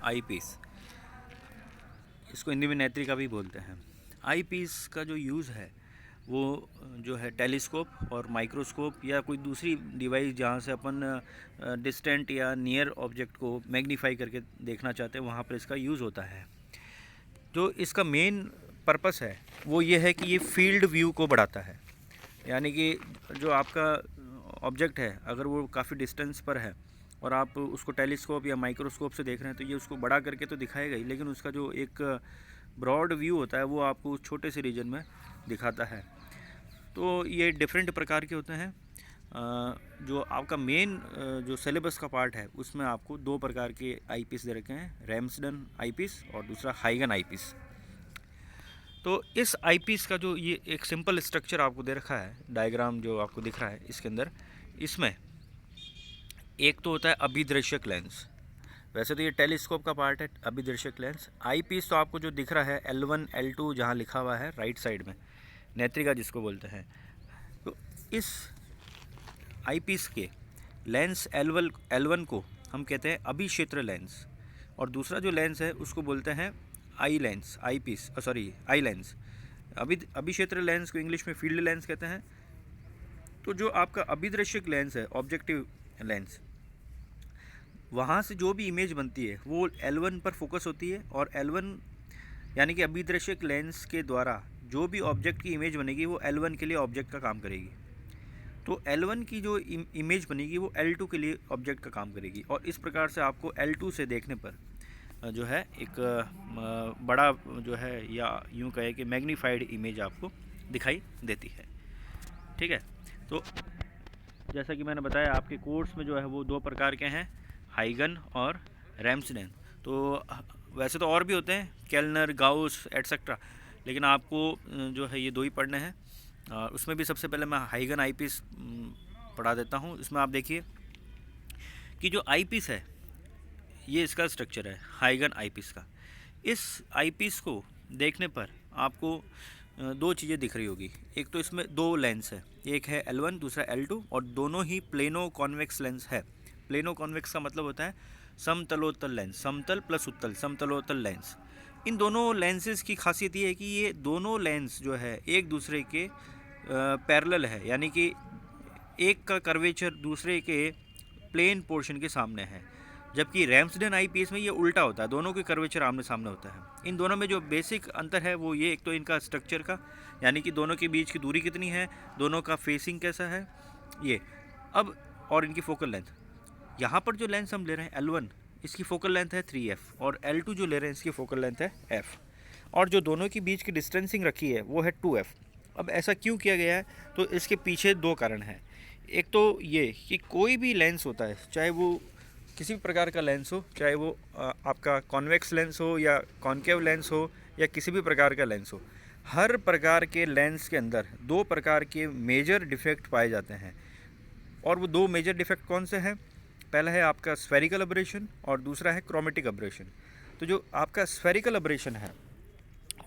आई piece, इसको हिंदी में नेत्रिका भी बोलते हैं। आई पीस का जो यूज़ है वो जो है टेलीस्कोप और माइक्रोस्कोप या कोई दूसरी डिवाइस जहाँ से अपन डिस्टेंट या नियर ऑब्जेक्ट को मैग्नीफाई करके देखना चाहते हैं, वहाँ पर इसका यूज़ होता है। जो इसका मेन पर्पस है वो ये है कि ये फील्ड व्यू को बढ़ाता है, यानी कि जो आपका ऑब्जेक्ट है अगर वो काफ़ी डिस्टेंस पर है और आप उसको टेलीस्कोप या माइक्रोस्कोप से देख रहे हैं तो ये उसको बड़ा करके तो दिखाएगा ही, लेकिन उसका जो एक ब्रॉड व्यू होता है वो आपको उस छोटे से रीजन में दिखाता है। तो ये डिफरेंट प्रकार के होते हैं। जो आपका मेन जो सिलेबस का पार्ट है उसमें आपको दो प्रकार के आईपीस दे रखे हैं, रैम्सडन आईपीस और दूसरा हाइगन आईपीस। तो इस आईपीस का जो ये एक सिंपल स्ट्रक्चर आपको दे रखा है, डायग्राम जो आपको दिख रहा है इसके अंदर, इसमें एक तो होता है अभिदृश्यक लेंस। वैसे तो ये टेलीस्कोप का पार्ट है अभिदृश्यक लेंस। आईपीस तो आपको जो दिख रहा है L1 L2 जहाँ लिखा हुआ है राइट साइड में, नेत्रिका जिसको बोलते हैं। तो इस आईपीस के लेंस L1 को हम कहते हैं अभिक्षेत्र लेंस, और दूसरा जो लेंस है उसको बोलते हैं आई लेंस, आई लेंस। अभिक्षेत्र लेंस को इंग्लिश में फील्ड लेंस कहते हैं। तो जो आपका अभिदृश्यक लेंस है, ऑब्जेक्टिव लेंस, वहाँ से जो भी इमेज बनती है वो L1 पर फोकस होती है, और L1 यानी कि अभिदृश्यक लेंस के द्वारा जो भी ऑब्जेक्ट की इमेज बनेगी वो L1 के लिए ऑब्जेक्ट का काम करेगी। तो L1 की जो इमेज बनेगी वो L2 के लिए ऑब्जेक्ट का काम करेगी, और इस प्रकार से आपको L2 से देखने पर जो है एक बड़ा जो है या यूँ कहे कि मैग्नीफाइड इमेज आपको दिखाई देती है। ठीक है, तो जैसा कि मैंने बताया आपके कोर्स में जो है वो दो प्रकार के हैं, हाइगन और रैम्सडन। तो वैसे तो और भी होते हैं, केल्नर, गाउस एट्सेट्रा, लेकिन आपको जो है ये दो ही पढ़ने हैं। उसमें भी सबसे पहले मैं हाइगन आईपीस पढ़ा देता हूँ। इसमें आप देखिए कि जो आईपीस है ये इसका स्ट्रक्चर है हाइगन आईपीस का। इस आईपीस को देखने पर आपको दो चीज़ें दिख रही होगी। एक तो इसमें दो लेंस है, एक है L1 दूसरा L2, और दोनों ही प्लेनो कॉन्वेक्स लेंस है। प्लेनो कॉन्वेक्स का मतलब होता है समतलोत्तल लेंस, समतल प्लस उत्तल, समतलोत्तल लेंस। इन दोनों लेंसेज की खासियत ये है कि ये दोनों लेंस जो है एक दूसरे के पैरेलल है, यानी कि एक का कर्वेचर दूसरे के प्लेन पोर्शन के सामने है, जबकि रैम्सडन आईपीएस में ये उल्टा होता है, दोनों के कर्वेचर आमने सामने होता है। इन दोनों में जो बेसिक अंतर है वो ये, एक तो इनका स्ट्रक्चर का, यानी कि दोनों के बीच की दूरी कितनी है, दोनों का फेसिंग कैसा है ये, अब और इनकी फोकल लेंथ। यहाँ पर जो लेंस हम ले रहे हैं L1, इसकी फोकल लेंथ है 3f, और L2 जो ले रहे हैं इसकी फोकल लेंथ है f, और जो दोनों के बीच की डिस्टेंसिंग रखी है वो है 2f। अब ऐसा क्यों किया गया है, तो इसके पीछे दो कारण हैं। एक तो ये कि कोई भी लेंस होता है, चाहे वो किसी भी प्रकार का लेंस हो, चाहे वो आपका कॉन्वेक्स लेंस हो या कॉन्केव लेंस हो या किसी भी प्रकार का लेंस हो, हर प्रकार के लेंस के अंदर दो प्रकार के मेजर डिफेक्ट पाए जाते हैं। और वो दो मेजर डिफेक्ट कौन से हैं? पहला है आपका स्फेरिकल अब्रेशन और दूसरा है क्रोमेटिक अब्रेशन। तो जो आपका स्फेरिकल अब्रेशन है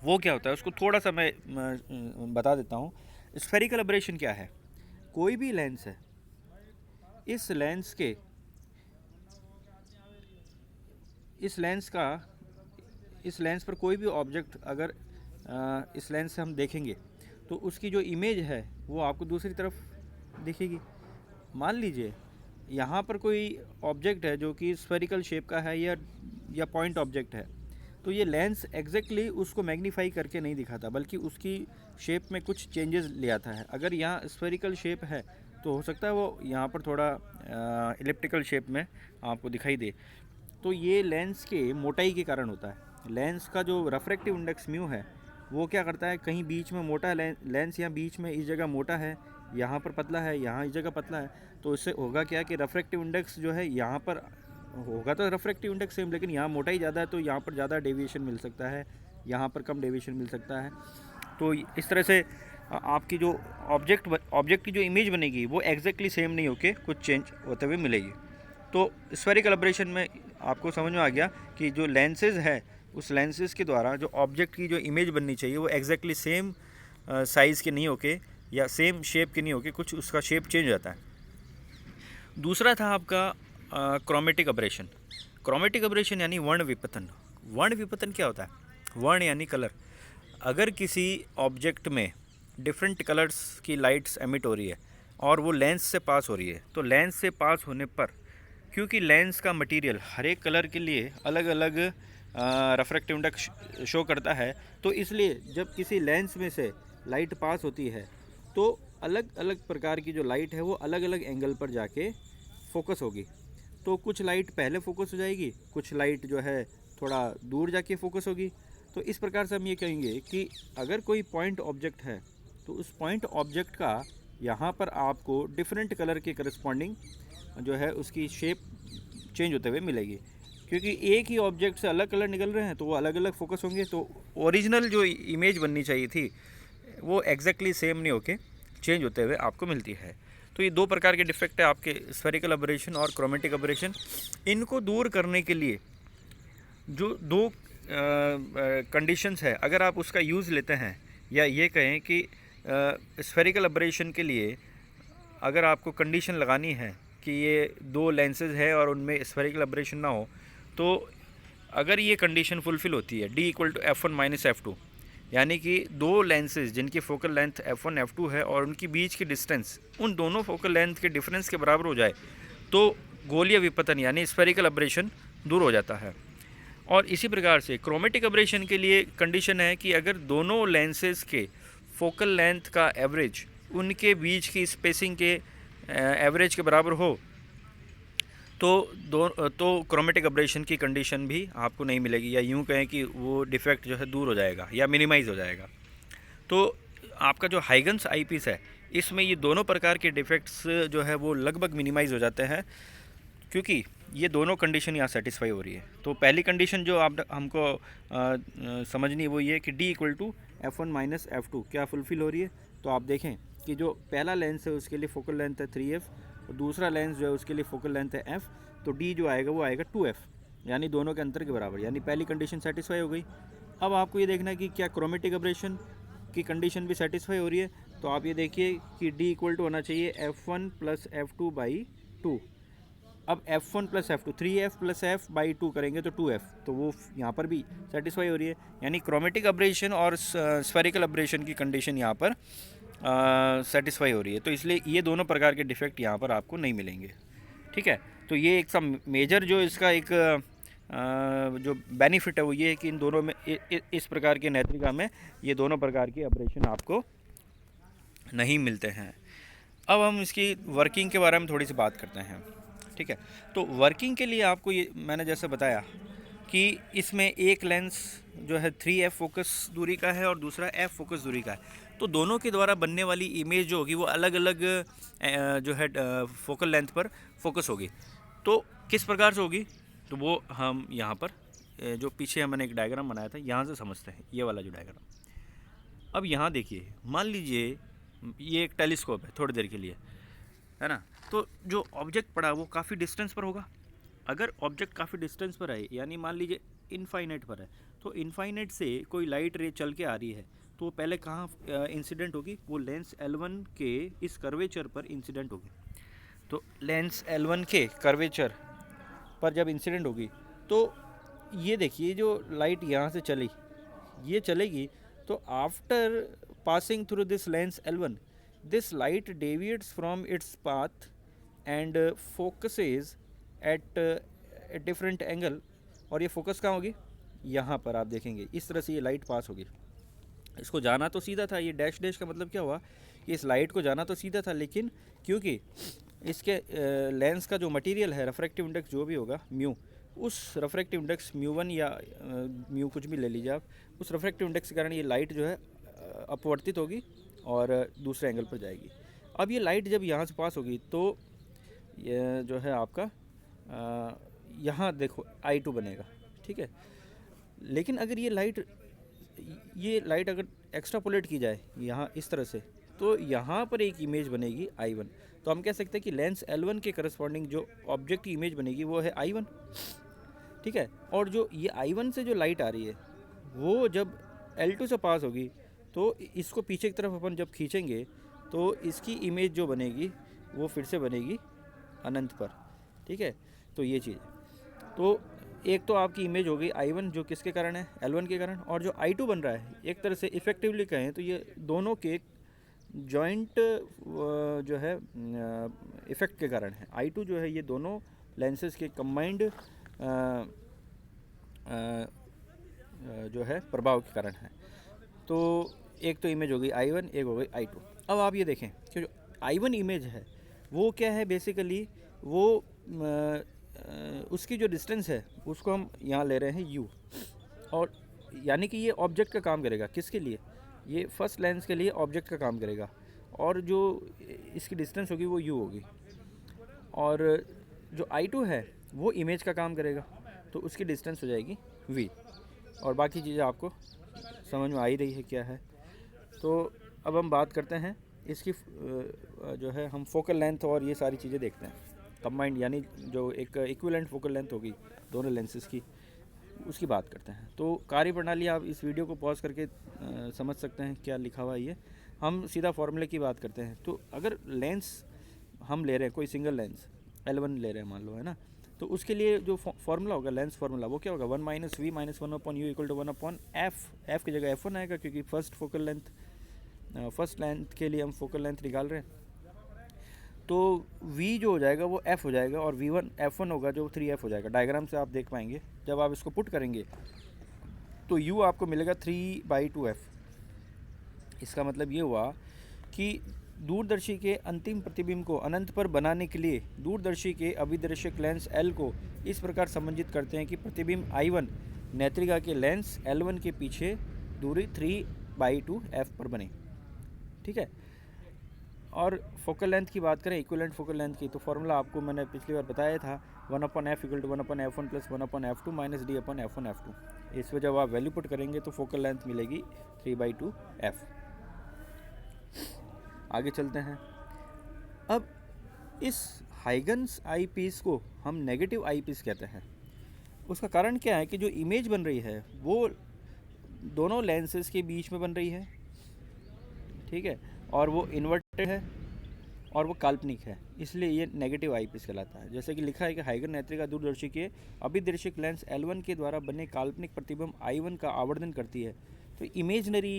वो क्या होता है, उसको थोड़ा सा मैं बता देता हूँ। स्फेरिकल अब्रेशन क्या है? कोई भी लेंस है, इस लेंस पर कोई भी ऑब्जेक्ट अगर इस लेंस से हम देखेंगे तो उसकी जो इमेज है वो आपको दूसरी तरफ दिखेगी। मान लीजिए यहाँ पर कोई ऑब्जेक्ट है जो कि स्फेरिकल शेप का है या पॉइंट ऑब्जेक्ट है, तो ये लेंस एग्जैक्टली उसको मैग्नीफाई करके नहीं दिखाता, बल्कि उसकी शेप में कुछ चेंजेस ले आता है। अगर यहाँ स्फेरिकल शेप है तो हो सकता है वो यहाँ पर थोड़ा इलिप्टिकल शेप में आपको दिखाई दे। तो ये लेंस के मोटाई के कारण होता है। लेंस का जो रिफ्रैक्टिव इंडेक्स म्यू है वो क्या करता है, कहीं बीच में मोटा लेंस या बीच में इस जगह मोटा है, यहाँ पर पतला है, यहाँ इस जगह पतला है, तो इससे होगा क्या कि रिफ्रैक्टिव इंडेक्स जो है यहाँ पर होगा तो रिफ्रैक्टिव इंडेक्स सेम, लेकिन यहाँ मोटाई ज़्यादा है तो यहाँ पर ज़्यादा डेविएशन मिल सकता है, यहाँ पर कम डेविएशन मिल सकता है। तो इस तरह से आपकी जो ऑब्जेक्ट की जो इमेज बनेगी वो एग्जैक्टली सेम नहीं होके कुछ चेंज होते हुए मिलेगी। तो स्फेरिकल अब्रेशन में आपको समझ में आ गया कि जो लेंसेज है उस लेंसेज के द्वारा जो ऑब्जेक्ट की जो इमेज बननी चाहिए वो एग्जैक्टली सेम साइज़ के नहीं होके या सेम शेप के नहीं होके कुछ उसका शेप चेंज हो जाता है। दूसरा था आपका क्रोमेटिक अब्रेशन। क्रोमेटिक एब्रेशन यानी वर्ण विपतन। वर्ण विपतन क्या होता है? वर्ण यानी कलर। अगर किसी ऑब्जेक्ट में डिफरेंट कलर्स की लाइट्स एमिट हो रही है और वो लेंस से पास हो रही है, तो लेंस से पास होने पर, क्योंकि लेंस का मटेरियल हर एक कलर के लिए अलग अलग रिफ्रैक्टिव इंडेक्स शो करता है, तो इसलिए जब किसी लेंस में से लाइट पास होती है तो अलग अलग प्रकार की जो लाइट है वो अलग अलग एंगल पर जाके फोकस होगी। तो कुछ लाइट पहले फोकस हो जाएगी, कुछ लाइट जो है थोड़ा दूर जाके फोकस होगी। तो इस प्रकार से हम ये कहेंगे कि अगर कोई पॉइंट ऑब्जेक्ट है तो उस पॉइंट ऑब्जेक्ट का यहाँ पर आपको डिफरेंट कलर के करस्पॉन्डिंग जो है उसकी शेप चेंज होते हुए मिलेगी, क्योंकि एक ही ऑब्जेक्ट से अलग कलर निकल रहे हैं तो वो अलग अलग फोकस होंगे। तो ओरिजिनल जो इमेज बननी चाहिए थी वो एग्जैक्टली सेम नहीं होके चेंज होते हुए आपको मिलती है। तो ये दो प्रकार के डिफेक्ट है आपके, स्फेरिकल एब्रेशन और क्रोमेटिक एब्रेशन। इनको दूर करने के लिए जो दो कंडीशंस है, अगर आप उसका यूज़ लेते हैं, या ये कहें कि स्फेरिकल एब्रेशन के लिए अगर आपको कंडीशन लगानी है कि ये दो लेंसेज है और उनमें स्फेरिकल एब्रेशन ना हो, तो अगर ये कंडीशन फुलफ़िल होती है D=F1 - F2, यानी कि दो लेंसेज जिनकी फोकल लेंथ F1 F2 है और उनकी बीच की डिस्टेंस उन दोनों फोकल लेंथ के डिफरेंस के बराबर हो जाए, तो गोलीय विपतन यानी स्फेरिकल एब्रेशन दूर हो जाता है। और इसी प्रकार से क्रोमेटिक एब्रेशन के लिए कंडीशन है कि अगर दोनों लेंसेज के फोकल लेंथ का एवरेज उनके बीच की स्पेसिंग के एवरेज के बराबर हो, तो क्रोमेटिक एब्रेशन की कंडीशन भी आपको नहीं मिलेगी, या यूं कहें कि वो डिफेक्ट जो है दूर हो जाएगा या मिनिमाइज़ हो जाएगा। तो आपका जो हाइगन्स आईपीस है, इसमें ये दोनों प्रकार के डिफेक्ट्स जो है वो लगभग मिनिमाइज़ हो जाते हैं, क्योंकि ये दोनों कंडीशन यहाँ सेटिस्फाई हो रही है। तो पहली कंडीशन जो आप हमको समझनी है वो ये कि D=F1 - F2 क्या फुलफ़िल हो रही है। तो आप देखें कि जो पहला लेंस है उसके लिए फोकल लेंथ है 3F और दूसरा लेंस जो है उसके लिए फोकल लेंथ है F, तो D जो आएगा वो आएगा 2F, यानी दोनों के अंतर के बराबर, यानी पहली कंडीशन सेटिस्फाई हो गई। अब आपको ये देखना है कि क्या क्रोमेटिक एब्रेशन की कंडीशन भी सेटिस्फाई हो रही है। तो आप ये देखिए कि D होना चाहिए F1 + F2/2। अब F1 + F2 3F + F/2 करेंगे तो 2F, तो वो यहाँ पर भी सेटिस्फाई हो रही है, यानी क्रोमेटिक एब्रेशन और स्फेरिकल एब्रेशन की कंडीशन यहाँ पर सेटिस्फाई हो रही है। तो इसलिए ये दोनों प्रकार के डिफेक्ट यहाँ पर आपको नहीं मिलेंगे। ठीक है, तो ये एक सब मेजर जो इसका एक जो बेनिफिट है वो ये है कि इन दोनों में इस प्रकार के नेत्रिका में ये दोनों प्रकार के एब्रेशन आपको नहीं मिलते हैं। अब हम इसकी वर्किंग के बारे में थोड़ी सी बात करते हैं। ठीक है, तो वर्किंग के लिए आपको ये मैंने जैसे बताया कि इसमें एक लेंस जो है 3F फोकस दूरी का है और दूसरा F फोकस दूरी का है, तो दोनों के द्वारा बनने वाली इमेज जो होगी वो अलग अलग जो है फोकल लेंथ पर फोकस होगी। तो किस प्रकार से होगी, तो वो हम यहाँ पर जो पीछे मैंने एक डायग्राम बनाया था यहाँ से समझते हैं, ये वाला जो डायग्राम। अब यहाँ देखिए, मान लीजिए ये एक टेलीस्कोप है थोड़ी देर के लिए, है ना, तो जो ऑब्जेक्ट पड़ा वो काफ़ी डिस्टेंस पर होगा। अगर ऑब्जेक्ट काफ़ी डिस्टेंस पर है, यानी मान लीजिए इनफाइनाइट पर है, तो इनफाइनाइट से कोई लाइट रे चल के आ रही है, तो वो पहले कहाँ इंसिडेंट होगी, वो लेंस L1 के इस कर्वेचर पर इंसिडेंट होगी। तो लेंस L1 के कर्वेचर पर जब इंसिडेंट होगी, तो ये देखिए जो लाइट यहाँ से चली, ये चलेगी, तो after passing through this lens L1, this light deviates from its path and focuses at a different angle। और ये फोकस कहाँ होगी, यहाँ पर आप देखेंगे इस तरह से ये लाइट पास होगी। इसको जाना तो सीधा था, ये डैश डैश का मतलब क्या हुआ कि इस लाइट को जाना तो सीधा था, लेकिन क्योंकि इसके लेंस का जो मटेरियल है, रिफ्रैक्टिव इंडेक्स जो भी होगा म्यू, उस रिफ्रैक्टिव इंडेक्स μ1 या म्यू कुछ भी ले लीजिए आप, उस रिफ्रैक्टिव इंडेक्स के कारण ये लाइट जो है अपवर्तित होगी और दूसरे एंगल पर जाएगी। अब ये लाइट जब यहाँ से पास होगी तो ये जो है आपका यहाँ देखो I2 बनेगा। ठीक है, लेकिन अगर ये लाइट अगर एक्स्ट्रापोलेट की जाए यहाँ इस तरह से, तो यहाँ पर एक इमेज बनेगी I1। तो हम कह सकते हैं कि लेंस L1 के करस्पॉन्डिंग जो ऑब्जेक्ट की इमेज बनेगी वो है I1। ठीक है, और जो ये I1 से जो लाइट आ रही है वो जब L2 से पास होगी, तो इसको पीछे की तरफ अपन जब खींचेंगे तो इसकी इमेज जो बनेगी वो फिर से बनेगी अनंत पर। ठीक है, तो ये चीज़, तो एक तो आपकी इमेज हो गई I1 जो किसके कारण है, L1 के कारण, और जो I2 बन रहा है एक तरह से इफ़ेक्टिवली कहें तो ये दोनों के जॉइंट जो है इफ़ेक्ट के कारण है। I2 जो है ये दोनों लेंसेज के कंबाइंड जो है प्रभाव के कारण है। तो एक तो इमेज हो गई I1, एक हो गई I2। अब आप ये देखें कि जो I1 इमेज है वो क्या है, बेसिकली वो उसकी जो डिस्टेंस है उसको हम यहाँ ले रहे हैं U, और यानी कि ये ऑब्जेक्ट का काम करेगा। किसके लिए? ये फर्स्ट लेंस के लिए ऑब्जेक्ट का काम करेगा, और जो इसकी डिस्टेंस होगी वो U होगी, और जो I2 है वो इमेज का काम करेगा, तो उसकी डिस्टेंस हो जाएगी V, और बाकी चीज़ें आपको समझ में आ ही रही है क्या है। तो अब हम बात करते हैं इसकी जो है हम फोकल लेंथ और ये सारी चीज़ें देखते हैं कंबाइंड, यानी जो एक इक्विवेलेंट फोकल लेंथ होगी दोनों लेंसेज की, उसकी बात करते हैं। तो कार्यप्रणाली आप इस वीडियो को पॉज करके समझ सकते हैं क्या लिखा हुआ है ये। हम सीधा फार्मूले की बात करते हैं। तो अगर लेंस हम ले रहे हैं, कोई सिंगल लेंस L1 ले रहे हैं मान लो, है ना, तो उसके लिए जो फार्मूला होगा लेंस फार्मूला वो क्या होगा, 1 - V - 1/U = 1/f। एफ की जगह F1 आएगा क्योंकि फर्स्ट लेंथ के लिए हम फोकल लेंथ निकाल रहे हैं। तो V जो हो जाएगा वो F हो जाएगा, और V1 F1 होगा जो 3F हो जाएगा। डायग्राम से आप देख पाएंगे जब आप इसको पुट करेंगे तो U आपको मिलेगा 3/2F। इसका मतलब ये हुआ कि दूरदर्शी के अंतिम प्रतिबिंब को अनंत पर बनाने के लिए दूरदर्शी के अभिदर्शक लेंस L को इस प्रकार संबंधित करते हैं कि प्रतिबिंब I1 नेत्रिका के लेंस L1 के पीछे दूरी 3/2F पर बने। ठीक है। और फोकल लेंथ की बात करें, इक्विवेलेंट फोकल लेंथ की, तो फार्मूला आपको मैंने पिछली बार बताया था, 1/f = 1/f1 + 1/f2 - d/f1f2। इस पर जब आप वैल्यू पुट करेंगे तो फोकल लेंथ मिलेगी 3/2F। आगे चलते हैं। अब इस हाइगन्स आई पीस को हम नेगेटिव आई पीस कहते हैं। उसका कारण क्या है कि जो इमेज बन रही है वो दोनों लेंसेज के बीच में बन रही है, ठीक है, और वो इन्वर्टेड है और वो काल्पनिक है, इसलिए ये नेगेटिव आई पीस कहलाता है। जैसे कि लिखा है कि हाइगन नेत्रिका दूरदर्शी के अभिदर्शक लेंस L1 के द्वारा बने काल्पनिक प्रतिबिंब I1 का आवर्धन करती है। तो इमेजनरी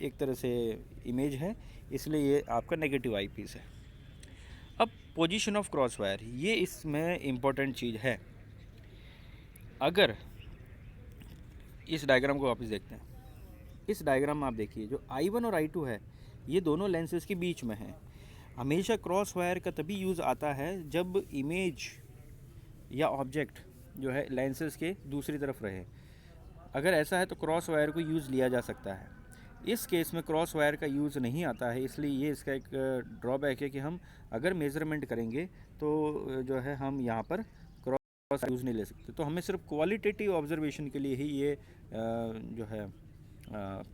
एक तरह से इमेज है, इसलिए ये आपका नेगेटिव आई पीस है। अब पोजीशन ऑफ क्रॉस वायर, ये इसमें इम्पोर्टेंट चीज़ है। अगर इस डायग्राम को वापस देखते हैं, इस डायग्राम में आप देखिए जो I1 और I2 है ये दोनों लेंसेज के बीच में है। हमेशा क्रॉस वायर का तभी यूज़ आता है जब इमेज या ऑब्जेक्ट जो है लेंसेज के दूसरी तरफ रहे। अगर ऐसा है तो क्रॉस वायर को यूज़ लिया जा सकता है। इस केस में क्रॉस वायर का यूज़ नहीं आता है, इसलिए ये इसका एक ड्रॉबैक है कि हम अगर मेज़रमेंट करेंगे तो जो है हम यहाँ पर क्रॉस यूज़ नहीं ले सकते। तो हमें सिर्फ क्वालिटेटिव ऑब्जर्वेशन के लिए ही ये जो है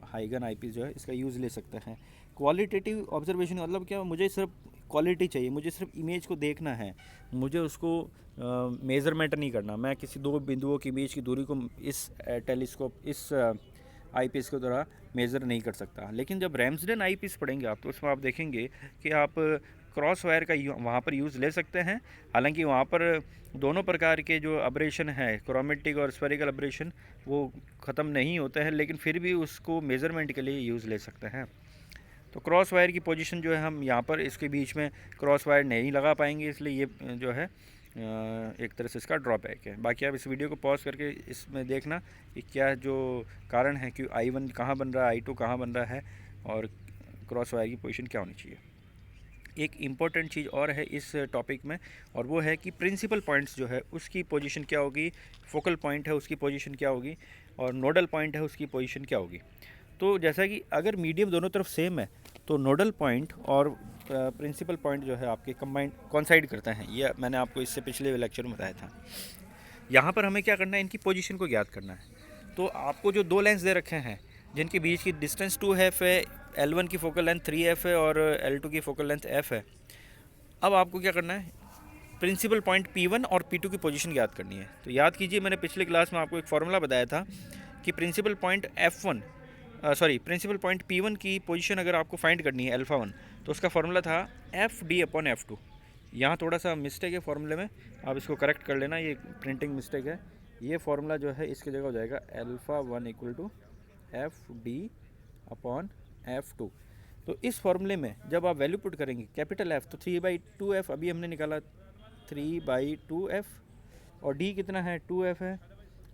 हाइगन आईपीस जो है इसका यूज़ ले सकते हैं। क्वालिटेटिव ऑब्जर्वेशन मतलब क्या, मुझे सिर्फ क्वालिटी चाहिए, मुझे सिर्फ इमेज को देखना है, मुझे उसको मेज़रमेंट नहीं करना। मैं किसी दो बिंदुओं के बीच की दूरी को इस टेलीस्कोप इस आईपीस के द्वारा मेज़र नहीं कर सकता। लेकिन जब रैम्सडेन आईपीस पढ़ेंगे आप तो उसमें आप देखेंगे कि आप क्रॉस वायर का वहाँ पर यूज़ ले सकते हैं। हालांकि वहाँ पर दोनों प्रकार के जो अब्रेशन है, क्रोमेटिक और स्फेरिकल अब्रेशन, वो ख़त्म नहीं होते हैं, लेकिन फिर भी उसको मेज़रमेंट के लिए यूज़ ले सकते हैं। तो क्रॉस वायर की पोजीशन जो है हम यहाँ पर इसके बीच में क्रॉस वायर नहीं लगा पाएंगे, इसलिए ये जो है एक तरह से इसका ड्रॉबैक है। बाकी आप इस वीडियो को पॉज करके इसमें देखना कि क्या जो कारण है कि I1 कहाँ बन रहा है, I2 कहाँ बन रहा है, और क्रॉस वायर की पोजीशन क्या होनी चाहिए। एक इम्पॉर्टेंट चीज़ और है इस टॉपिक में, और वो है कि प्रिंसिपल पॉइंट्स जो है उसकी पोजीशन क्या होगी, फोकल पॉइंट है उसकी पोजीशन क्या होगी, और नोडल पॉइंट है उसकी पोजीशन क्या होगी। तो जैसा कि अगर मीडियम दोनों तरफ सेम है तो नोडल पॉइंट और प्रिंसिपल पॉइंट जो है आपके कंबाइंड कॉन्साइड करते हैं। ये मैंने आपको इससे पिछले लेक्चर में बताया था। यहाँ पर हमें क्या करना है, इनकी पोजीशन को ज्ञात करना है। तो आपको जो दो लेंस दे रखे हैं जिनके बीच की डिस्टेंस 2F है, L1 की फोकल लेंथ 3F है और L2 की फोकल लेंथ F है। अब आपको क्या करना है, प्रिंसिपल पॉइंट P1 और P2 की पोजीशन याद करनी है। तो याद कीजिए, मैंने पिछले क्लास में आपको एक फार्मूला बताया था कि principal point principal point P1 की पोजीशन अगर आपको फाइंड करनी है अल्फ़ा 1, तो उसका फार्मूला था FD/F2। यहाँ थोड़ा सा मिस्टेक है फार्मूले में, आप इसको करेक्ट कर लेना, ये प्रिंटिंग मिस्टेक है। ये फॉर्मूला जो है इसकी जगह हो जाएगा alpha 1 equal to F D upon F2। तो इस फॉर्मूले में जब आप वैल्यू पुट करेंगे कैपिटल F तो 3/2F अभी हमने निकाला 3/2F, और D कितना है 2F है,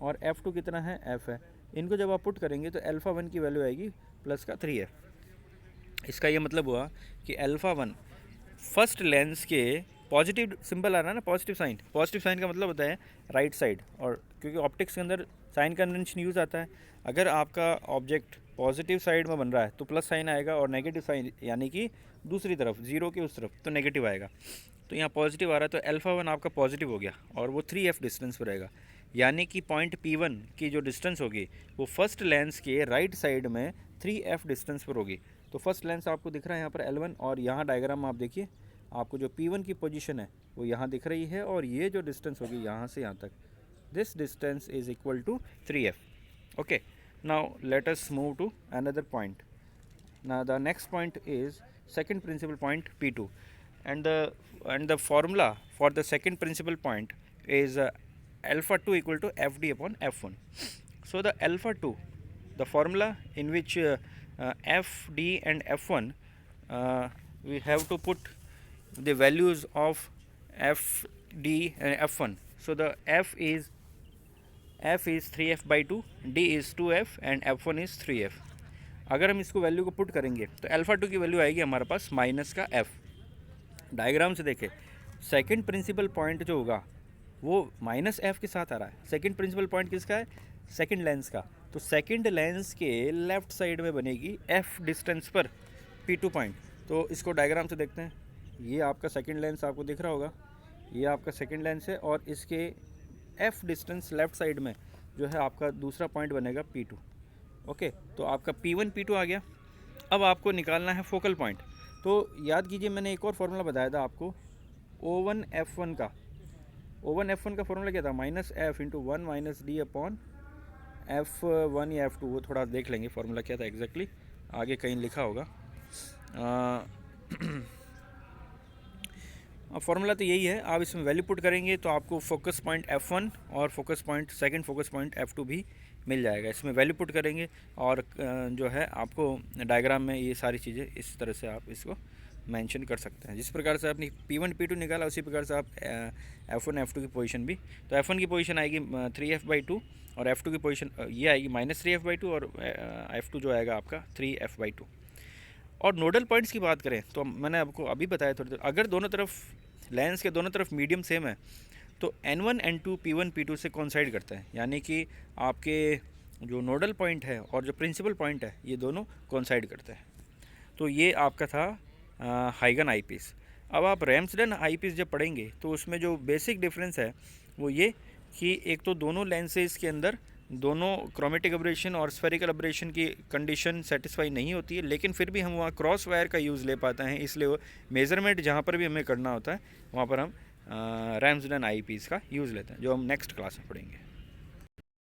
और F2 कितना है F है। इनको जब आप पुट करेंगे तो अल्फ़ा 1 की वैल्यू आएगी प्लस का 3F। इसका ये मतलब हुआ कि अल्फ़ा 1 फर्स्ट लेंस के पॉजिटिव सिंबल आ रहा है ना, पॉजिटिव साइन का मतलब होता है राइट साइड, और क्योंकि ऑप्टिक्स के अंदर साइन कन्वेंशन यूज़ आता है, अगर आपका ऑब्जेक्ट पॉजिटिव साइड में बन रहा है तो प्लस साइन आएगा, और नेगेटिव साइन यानी कि दूसरी तरफ जीरो के उस तरफ तो नेगेटिव आएगा। तो यहाँ पॉजिटिव आ रहा है तो अल्फ़ा 1 आपका पॉजिटिव हो गया, और वो 3F डिस्टेंस पर रहेगा, यानी कि पॉइंट P1 की जो डिस्टेंस होगी वो फर्स्ट लेंस के राइट साइड में 3F डिस्टेंस पर होगी। तो फर्स्ट लेंस आपको दिख रहा है यहाँ पर L1, और यहाँ डायग्राम में आप देखिए आपको जो P1 की पोजीशन है वो यहाँ दिख रही है, और ये जो डिस्टेंस होगी यहाँ से यहाँ तक, this distance is equal to 3F। Okay, now let us move to another point. Now the next point is second principal point P2, and the formula for the second principal point is alpha 2 equal to FD upon F1. So the alpha 2, the formula in which FD and F1, we have to put the values of FD and F1. So the F is 3F/2, D is 2F and F1 is 3F। अगर हम इसको value को put करेंगे तो alpha 2 की value आएगी हमारे पास minus का F। डायग्राम से देखें, सेकंड प्रिंसिपल पॉइंट जो होगा वो माइनस F के साथ आ रहा है। सेकंड प्रिंसिपल पॉइंट किसका है? सेकंड लेंस का। तो सेकंड लेंस के लेफ़्ट साइड में बनेगी F डिस्टेंस पर P2 पॉइंट। तो इसको डायग्राम से देखते हैं। ये आपका सेकंड लेंस आपको दिख रहा होगा, ये आपका सेकंड लेंस है, और इसके F डिस्टेंस लेफ़्ट साइड में जो है आपका दूसरा पॉइंट बनेगा P2। ओके, तो आपका P1 P2 आ गया। अब आपको निकालना है फोकल पॉइंट। तो याद कीजिए मैंने एक और फार्मूला बताया था आपको O1 F1 का। O1 F1 का फार्मूला क्या था? Minus F into 1 minus D upon F1 या F2, वो थोड़ा देख लेंगे फार्मूला क्या था एग्जैक्टली, आगे कहीं लिखा होगा। अब फार्मूला तो यही है, आप इसमें वैल्यू पुट करेंगे तो आपको फोकस पॉइंट F1 और focus point second focus point F2 भी मिल जाएगा। इसमें वैल्यू पुट करेंगे और जो है आपको डायग्राम में ये सारी चीज़ें इस तरह से आप इसको मेंशन कर सकते हैं। जिस प्रकार से आपने P1 P2 निकाला उसी प्रकार से आप F1 F2 की पोजीशन भी, तो F1 की पोजीशन आएगी 3F/2 और F2 की पोजीशन ये आएगी -3F/2 और F2 जो आएगा आपका 3F/2। और नोडल पॉइंट्स की बात करें तो मैंने आपको अभी बताया थोड़ी देर, अगर दोनों तरफ लेंस के दोनों तरफ मीडियम सेम है तो N1 N2 P1 P2 से कोइंसाइड करता है, यानी कि आपके जो नोडल पॉइंट है और जो प्रिंसिपल पॉइंट है ये दोनों कोइंसाइड करते हैं। तो ये आपका था हाइगन आईपीस। अब आप रैम्सडेन आईपीस जब पढ़ेंगे तो उसमें जो बेसिक डिफरेंस है वो ये कि एक तो दोनों लेंसेज के अंदर दोनों क्रोमेटिक एब्रेशन और स्फेरिकल एब्रेशन की कंडीशन सेटिस्फाई नहीं होती है, लेकिन फिर भी हम वहाँ क्रॉस वायर का यूज़ ले पाते हैं। इसलिए वो मेज़रमेंट जहाँ पर भी हमें करना होता है वहाँ पर हम रैम्सडेन आईपीस का यूज़ लेते हैं, जो हम नेक्स्ट क्लास में पढ़ेंगे।